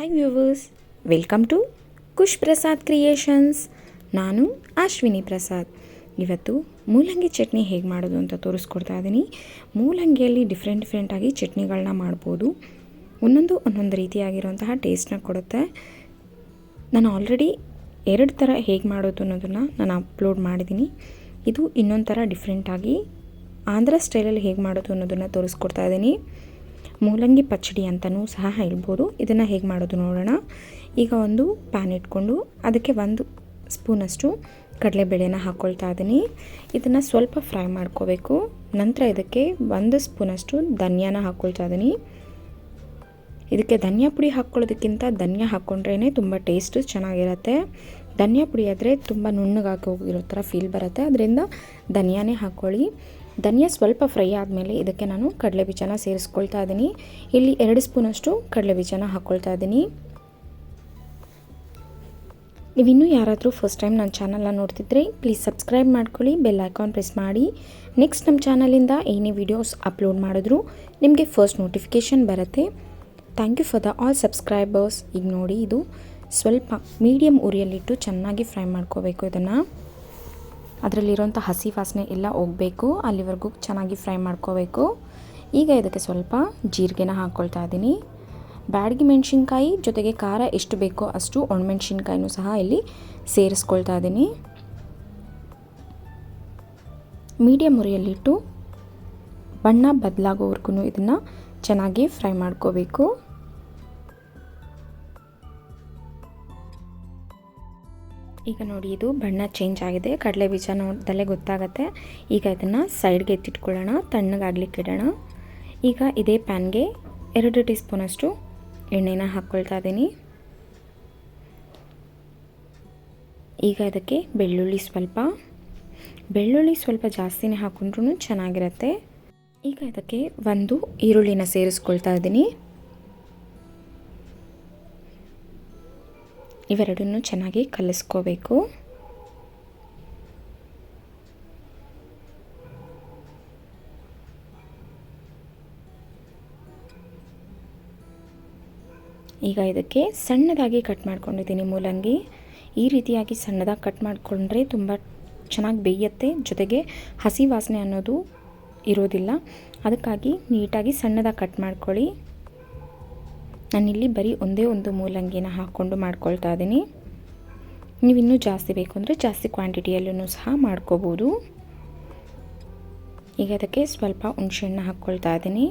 Hi viewers, welcome to Khush Prasad creations. ನಾನು ಅಶ್ವಿನಿ ಪ್ರಸಾದ್. ಇವತ್ತು ಮೂಲಂಗಿ ಚಟ್ನಿ ಹೇಗೆ ಮಾಡೋದು ಅಂತ ತೋರಿಸ್ಕೊಡ್ತಾ ಇದ್ದೀನಿ. ಮೂಲಂಗಿಯಲ್ಲಿ ಡಿಫ್ರೆಂಟಾಗಿ ಚಟ್ನಿಗಳನ್ನ ಮಾಡ್ಬೋದು. ಒಂದೊಂದು ರೀತಿಯಾಗಿರುವಂತಹ ಟೇಸ್ಟ್ನ ಕೊಡುತ್ತೆ. ನಾನು ಆಲ್ರೆಡಿ 2 ಥರ ಹೇಗೆ ಮಾಡೋದು ಅನ್ನೋದನ್ನು ನಾನು ಅಪ್ಲೋಡ್ ಮಾಡಿದ್ದೀನಿ. ಇದು ಇನ್ನೊಂದು ಥರ ಡಿಫ್ರೆಂಟಾಗಿ ಆಂಧ್ರ ಸ್ಟೈಲಲ್ಲಿ ಹೇಗೆ ಮಾಡೋದು ಅನ್ನೋದನ್ನು ತೋರಿಸ್ಕೊಡ್ತಾ ಇದ್ದೀನಿ. ಮೂಲಂಗಿ ಪಚ್ಚಡಿ ಅಂತಲೂ ಸಹ ಹೇಳ್ಬೋದು. ಇದನ್ನು ಹೇಗೆ ಮಾಡೋದು ನೋಡೋಣ. ಈಗ ಒಂದು ಪ್ಯಾನ್ ಇಟ್ಕೊಂಡು ಅದಕ್ಕೆ 1 ಸ್ಪೂನಷ್ಟು ಕಡಲೆಬೇಳೆನ ಹಾಕ್ಕೊಳ್ತಾ ಇದ್ದೀನಿ. ಇದನ್ನು ಸ್ವಲ್ಪ ಫ್ರೈ ಮಾಡ್ಕೋಬೇಕು. ನಂತರ ಇದಕ್ಕೆ 1 ಸ್ಪೂನಷ್ಟು ಧನಿಯಾನ ಹಾಕ್ಕೊಳ್ತಾ ಇದ್ದೀನಿ. ಇದಕ್ಕೆ ಧನಿಯಾ ಪುಡಿ ಹಾಕ್ಕೊಳ್ಳೋದಕ್ಕಿಂತ ಧನಿಯಾ ಹಾಕ್ಕೊಂಡ್ರೇ ತುಂಬ ಟೇಸ್ಟು ಚೆನ್ನಾಗಿರುತ್ತೆ. ಧನಿಯಾ ಪುಡಿ ಆದರೆ ತುಂಬ ನುಣ್ಣಗಾಗಿ ಹೋಗಿರೋ ಥರ ಫೀಲ್ ಬರುತ್ತೆ. ಅದರಿಂದ ಧನಿಯಾನೇ ಹಾಕ್ಕೊಳ್ಳಿ. ಧನಿಯಾ ಸ್ವಲ್ಪ ಫ್ರೈ ಆದಮೇಲೆ ಇದಕ್ಕೆ ನಾನು ಕಡಲೆ ಬೀಜನ ಸೇರಿಸ್ಕೊಳ್ತಾ ಇದ್ದೀನಿ. ಇಲ್ಲಿ 2 ಸ್ಪೂನಷ್ಟು ಕಡಲೆ ಬೀಜನ ಹಾಕ್ಕೊಳ್ತಾ ಇದ್ದೀನಿ. ನೀವಿನ್ನೂ ಯಾರಾದರೂ ಫಸ್ಟ್ ಟೈಮ್ ನನ್ನ ಚಾನಲ್ನ ನೋಡ್ತಿದ್ರೆ ಪ್ಲೀಸ್ ಸಬ್ಸ್ಕ್ರೈಬ್ ಮಾಡ್ಕೊಳ್ಳಿ, ಬೆಲ್ ಐಕಾನ್ ಪ್ರೆಸ್ ಮಾಡಿ. ನೆಕ್ಸ್ಟ್ ನಮ್ಮ ಚಾನಲಿಂದ ಏನೇ ವೀಡಿಯೋಸ್ ಅಪ್ಲೋಡ್ ಮಾಡಿದ್ರು ನಿಮಗೆ ಫಸ್ಟ್ ನೋಟಿಫಿಕೇಷನ್ ಬರುತ್ತೆ. Thank you for the all subscribers. ಈಗ ನೋಡಿ, ಇದು ಸ್ವಲ್ಪ ಮೀಡಿಯಮ್ ಉರಿಯಲ್ಲಿಟ್ಟು ಚೆನ್ನಾಗಿ ಫ್ರೈ ಮಾಡ್ಕೋಬೇಕು. ಇದನ್ನು ಅದರಲ್ಲಿರೋಂಥ ಹಸಿ ವಾಸನೆ ಎಲ್ಲ ಹೋಗಬೇಕು, ಅಲ್ಲಿವರೆಗೂ ಚೆನ್ನಾಗಿ ಫ್ರೈ ಮಾಡ್ಕೋಬೇಕು. ಈಗ ಇದಕ್ಕೆ ಸ್ವಲ್ಪ ಜೀರಿಗೆನ ಹಾಕ್ಕೊಳ್ತಾ ಇದ್ದೀನಿ. ಬ್ಯಾಡಗಿ ಮೆಣಸಿನ್ಕಾಯಿ ಜೊತೆಗೆ ಖಾರ ಎಷ್ಟು ಬೇಕೋ ಅಷ್ಟು ಒಣಮೆಣ್ಸಿನ್ಕಾಯಿನೂ ಸಹ ಇಲ್ಲಿ ಸೇರಿಸ್ಕೊಳ್ತಾ ಇದ್ದೀನಿ. ಮೀಡಿಯಮ್ ಉರಿಯಲ್ಲಿಟ್ಟು ಬಣ್ಣ ಬದಲಾಗೋವರೆಗೂ ಇದನ್ನು ಚೆನ್ನಾಗಿ ಫ್ರೈ ಮಾಡ್ಕೋಬೇಕು. ಈಗ ನೋಡಿ, ಇದು ಬಣ್ಣ ಚೇಂಜ್ ಆಗಿದೆ. ಕಡಲೆ ಬೀಜ ನೋಡ್ದಲ್ಲೇ ಗೊತ್ತಾಗುತ್ತೆ. ಈಗ ಇದನ್ನು ಸೈಡ್ಗೆ ಎತ್ತಿಟ್ಕೊಳ್ಳೋಣ, ತಣ್ಣಗಾಗ್ಲಿಕ್ಕೆ ಇಡೋಣ. ಈಗ ಇದೇ ಪ್ಯಾನ್ಗೆ 2 ಟೀ ಸ್ಪೂನಷ್ಟು ಎಣ್ಣೆನ ಹಾಕ್ಕೊಳ್ತಾ ಇದ್ದೀನಿ. ಈಗ ಇದಕ್ಕೆ ಬೆಳ್ಳುಳ್ಳಿ ಸ್ವಲ್ಪ ಜಾಸ್ತಿನೇ ಹಾಕ್ಕೊಂಡ್ರೂ ಚೆನ್ನಾಗಿರುತ್ತೆ. ಈಗ ಇದಕ್ಕೆ 1 ಈರುಳ್ಳಿನ ಸೇರಿಸ್ಕೊಳ್ತಾ ಇದ್ದೀನಿ. ಇವೆರಡನ್ನು ಚೆನ್ನಾಗಿ ಕಲಿಸ್ಕೋಬೇಕು. ಈಗ ಇದಕ್ಕೆ ಸಣ್ಣದಾಗಿ ಕಟ್ ಮಾಡ್ಕೊಂಡಿದ್ದೀನಿ ಮೂಲಂಗಿ. ಈ ರೀತಿಯಾಗಿ ಸಣ್ಣದಾಗಿ ಕಟ್ ಮಾಡಿಕೊಂಡ್ರೆ ತುಂಬ ಚೆನ್ನಾಗಿ ಬೇಯುತ್ತೆ, ಜೊತೆಗೆ ಹಸಿ ವಾಸನೆ ಅನ್ನೋದು ಇರೋದಿಲ್ಲ. ಅದಕ್ಕಾಗಿ ನೀಟಾಗಿ ಸಣ್ಣದಾಗಿ ಕಟ್ ಮಾಡ್ಕೊಳ್ಳಿ. ನಾನಿಲ್ಲಿ ಬರೀ ಒಂದೇ ಒಂದು ಮೂಲಂಗಿನ ಹಾಕ್ಕೊಂಡು ಮಾಡ್ಕೊಳ್ತಾ ಇದ್ದೀನಿ. ನೀವಿನ್ನೂ ಜಾಸ್ತಿ ಬೇಕು ಅಂದರೆ ಜಾಸ್ತಿ ಕ್ವಾಂಟಿಟಿಯಲ್ಲೂ ಸಹ ಮಾಡ್ಕೋಬೋದು. ಈಗ ಅದಕ್ಕೆ ಸ್ವಲ್ಪ ಹುಣಸೆಹಣ್ಣು ಹಾಕ್ಕೊಳ್ತಾ ಇದ್ದೀನಿ.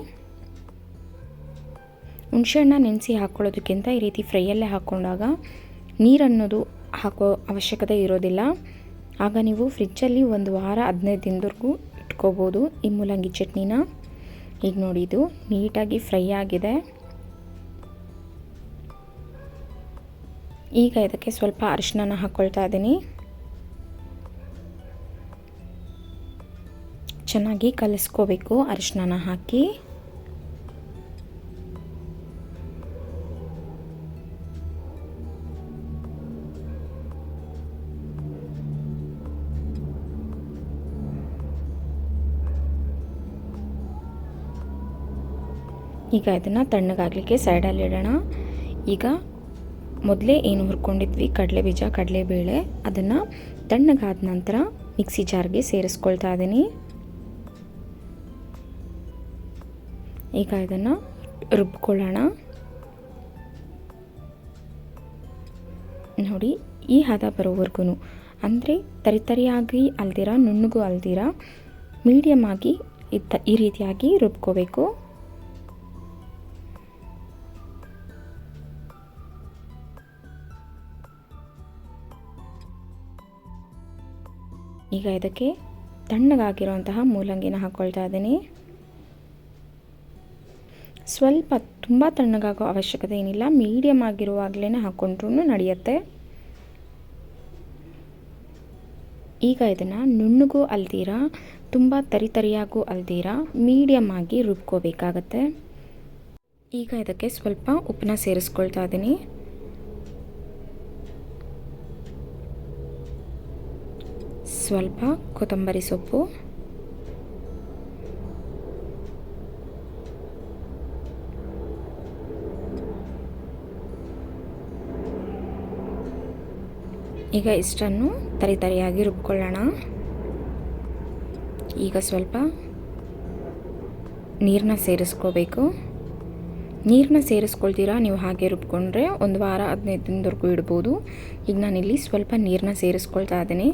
ಹುಣಸೆಹಣ್ಣ ನೆನೆಸಿ ಹಾಕ್ಕೊಳ್ಳೋದಕ್ಕಿಂತ ಈ ರೀತಿ ಫ್ರೈಯಲ್ಲೇ ಹಾಕ್ಕೊಂಡಾಗ ನೀರನ್ನೋದು ಹಾಕೋ ಅವಶ್ಯಕತೆ ಇರೋದಿಲ್ಲ. ಆಗ ನೀವು ಫ್ರಿಜ್ಜಲ್ಲಿ 1 ವಾರ 15 ದಿನದವರೆಗೂ ಇಟ್ಕೋಬೋದು ಈ ಮೂಲಂಗಿ ಚಟ್ನಿನ. ಈಗ ನೋಡಿ, ಇದು ನೀಟಾಗಿ ಫ್ರೈ ಆಗಿದೆ. ಈಗ ಇದಕ್ಕೆ ಸ್ವಲ್ಪ ಅರಿಶಿನ ಹಾಕ್ಕೊಳ್ತಾ ಇದ್ದೀನಿ. ಚೆನ್ನಾಗಿ ಕಲಿಸ್ಕೋಬೇಕು ಅರಿಶಿನ ಹಾಕಿ. ಈಗ ಇದನ್ನು ತಣ್ಣಗಾಗಲಿಕ್ಕೆ ಸೈಡಲ್ಲಿ ಇಡೋಣ. ಈಗ ಮೊದಲೇ ಏನು ಹುರ್ಕೊಂಡಿದ್ವಿ ಕಡಲೆ ಬೀಜ ಕಡಲೆಬೇಳೆ, ಅದನ್ನು ತಣ್ಣಗಾದ ನಂತರ ಮಿಕ್ಸಿ ಜಾರ್ಗೆ ಸೇರಿಸ್ಕೊಳ್ತಾ ಇದ್ದೀನಿ. ಈಗ ಇದನ್ನು ರುಬ್ಕೊಳ್ಳೋಣ. ನೋಡಿ, ಈ ಹದ ಬರೋವರೆಗೂ, ಅಂದರೆ ತರಿಯಾಗಿ ಅಲ್ದಿರ ನುಣ್ಣಗೂ ಅಲ್ದಿರ ಮೀಡಿಯಮ್ ಆಗಿ ಈ ರೀತಿಯಾಗಿ ರುಬ್ಕೋಬೇಕು. ಈಗ ಇದಕ್ಕೆ ತಣ್ಣಗಾಗಿರುವಂತಹ ಮೂಲಂಗಿನ ಹಾಕ್ಕೊಳ್ತಾ ಇದ್ದೀನಿ. ಸ್ವಲ್ಪ ತುಂಬ ತಣ್ಣಗಾಗೋ ಅವಶ್ಯಕತೆ ಏನಿಲ್ಲ, ಮೀಡಿಯಮ್ ಆಗಿರುವಾಗಲೇ ಹಾಕ್ಕೊಂಡ್ರೂ ನಡೆಯುತ್ತೆ. ಈಗ ಇದನ್ನು ನುಣ್ಣಗೂ ಅಲ್ದಿರ ತುಂಬ ತರಿಯಾಗೂ ಅಲ್ದಿರ ಮೀಡಿಯಮ್ ಆಗಿ ರುಬ್ಕೋಬೇಕಾಗತ್ತೆ. ಈಗ ಇದಕ್ಕೆ ಸ್ವಲ್ಪ ಉಪ್ಪನ್ನ ಸೇರಿಸ್ಕೊಳ್ತಾ ಇದ್ದೀನಿ. ಸ್ವಲ್ಪ ಕೊತ್ತಂಬರಿ ಸೊಪ್ಪು, ಈಗ ಇಷ್ಟನ್ನು ತರಿಯಾಗಿ ರುಬ್ಕೊಳ್ಳೋಣ. ಈಗ ಸ್ವಲ್ಪ ನೀರನ್ನ ಸೇರಿಸ್ಕೋಬೇಕು. ನೀರನ್ನ ಸೇರಿಸ್ಕೊಳ್ತೀರಾ ನೀವು ಹಾಗೆ ರುಬ್ಕೊಂಡ್ರೆ 1 ವಾರ 15 ದಿನದವರೆಗೂ ಇಡ್ಬೋದು. ಈಗ ನಾನಿಲ್ಲಿ ಸ್ವಲ್ಪ ನೀರನ್ನ ಸೇರಿಸ್ಕೊಳ್ತಾ ಇದ್ದೀನಿ.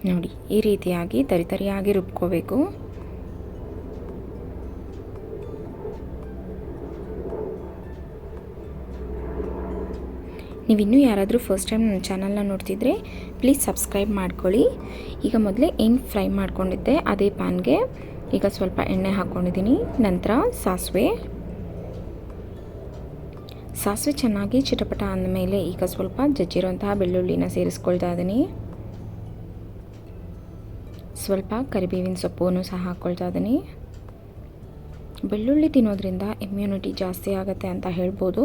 ನೋಡಿ, ಈ ರೀತಿಯಾಗಿ ತರಿಯಾಗಿ ರುಬ್ಕೋಬೇಕು. ನೀವಿನ್ನೂ ಯಾರಾದರೂ ಫಸ್ಟ್ ಟೈಮ್ ನನ್ನ ಚಾನಲ್ನ ನೋಡ್ತಿದ್ರೆ ಪ್ಲೀಸ್ ಸಬ್ಸ್ಕ್ರೈಬ್ ಮಾಡ್ಕೊಳ್ಳಿ. ಈಗ ಮೊದಲೇ ಏನು ಫ್ರೈ ಮಾಡ್ಕೊಂಡಿದ್ದೆ ಅದೇ ಪ್ಯಾನ್ಗೆ ಈಗ ಸ್ವಲ್ಪ ಎಣ್ಣೆ ಹಾಕ್ಕೊಂಡಿದ್ದೀನಿ. ನಂತರ ಸಾಸಿವೆ ಚೆನ್ನಾಗಿ ಚಿಟಪಟ ಅಂದಮೇಲೆ ಈಗ ಸ್ವಲ್ಪ ಜಜ್ಜಿರುವಂತಹ ಬೆಳ್ಳುಳ್ಳಿನ ಸೇರಿಸ್ಕೊಳ್ತಾ ಇದ್ದೀನಿ. ಸ್ವಲ್ಪ ಕರಿಬೇವಿನ ಸೊಪ್ಪನ್ನು ಸಹ ಹಾಕ್ಕೊಳ್ತಾ ಇದ್ದೀನಿ. ಬೆಳ್ಳುಳ್ಳಿ ತಿನ್ನೋದ್ರಿಂದ ಇಮ್ಯುನಿಟಿ ಜಾಸ್ತಿ ಆಗುತ್ತೆ ಅಂತ ಹೇಳ್ಬೋದು.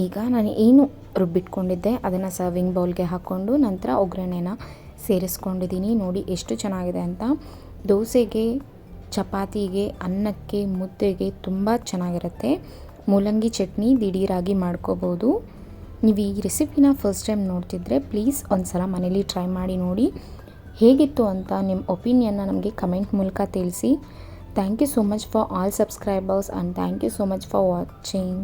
ಈಗ ನಾನು ಏನು ರುಬ್ಬಿಟ್ಕೊಂಡಿದ್ದೆ ಅದನ್ನು ಸರ್ವಿಂಗ್ ಬೌಲ್ಗೆ ಹಾಕ್ಕೊಂಡು ನಂತರ ಒಗ್ಗರಣೆನ ಸೇರಿಸ್ಕೊಂಡಿದ್ದೀನಿ. ನೋಡಿ ಎಷ್ಟು ಚೆನ್ನಾಗಿದೆ ಅಂತ. ದೋಸೆಗೆ, ಚಪಾತಿಗೆ, ಅನ್ನಕ್ಕೆ, ಮುದ್ದೆಗೆ ತುಂಬ ಚೆನ್ನಾಗಿರುತ್ತೆ. ಮೂಲಂಗಿ ಚಟ್ನಿ ದಿಢೀರಾಗಿ ಮಾಡ್ಕೋಬೋದು. ನೀವು ಈ ರೆಸಿಪಿನ ಫಸ್ಟ್ ಟೈಮ್ ನೋಡ್ತಿದ್ರೆ ಪ್ಲೀಸ್ ಒಂದು ಸಲ ಮನೇಲಿ ಟ್ರೈ ಮಾಡಿ ನೋಡಿ. ಹೇಗಿತ್ತು ಅಂತ ನಿಮ್ಮ ಒಪಿನಿಯನ್ನ ನಮಗೆ ಕಮೆಂಟ್ ಮೂಲಕ ತಿಳಿಸಿ. Thank you so much for all subscribers and thank you so much for watching.